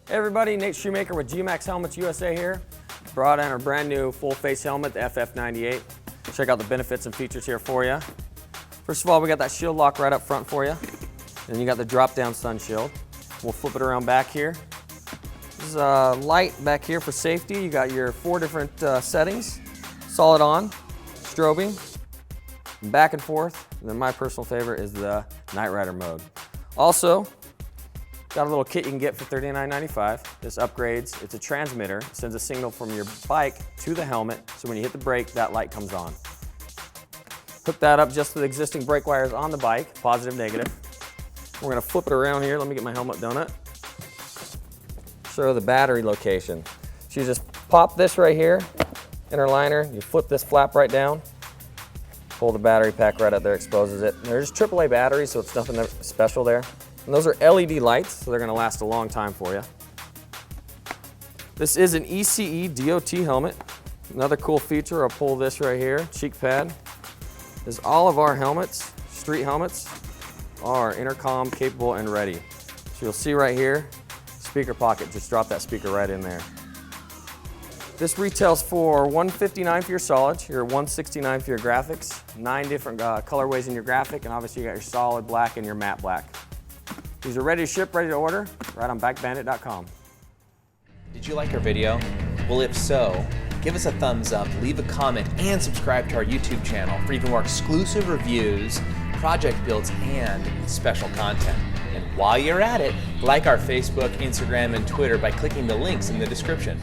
Hey everybody, Nate Shoemaker with GMax Helmets USA here. Brought in our brand new full face helmet, the FF-98. Check out the benefits and features here for you. First of all, we got that shield lock right up front for you. Then you got the drop down sun shield. We'll flip it around back here. There's a light back here for safety. You got your 4 different settings. Solid on, strobing, back and forth. And then my personal favorite is the Night Rider mode. Also, got a little kit you can get for $39.95. This upgrades, it's a transmitter. It sends a signal from your bike to the helmet, so when you hit the brake, that light comes on. Hook that up just to the existing brake wires on the bike, positive, negative. We're gonna flip it around here. Let me get my helmet donut. Show the battery location. So you just pop this right here, inner liner, you flip this flap right down, pull the battery pack right out there, exposes it. And they're just AAA batteries, so it's nothing special there. And those are LED lights, so they're gonna last a long time for you. This is an ECE DOT helmet. Another cool feature, I'll pull this right here, cheek pad, is all of our helmets, street helmets, are intercom capable and ready. So you'll see right here, speaker pocket, just drop that speaker right in there. This retails for $159 for your solids, your $169 for your graphics, 9 different colorways in your graphic, and obviously you got your solid black and your matte black. These are ready to ship, ready to order, right on bikebandit.com. Did you like our video? Well, if so, give us a thumbs up, leave a comment, and subscribe to our YouTube channel for even more exclusive reviews, project builds, and special content. And while you're at it, like our Facebook, Instagram, and Twitter by clicking the links in the description.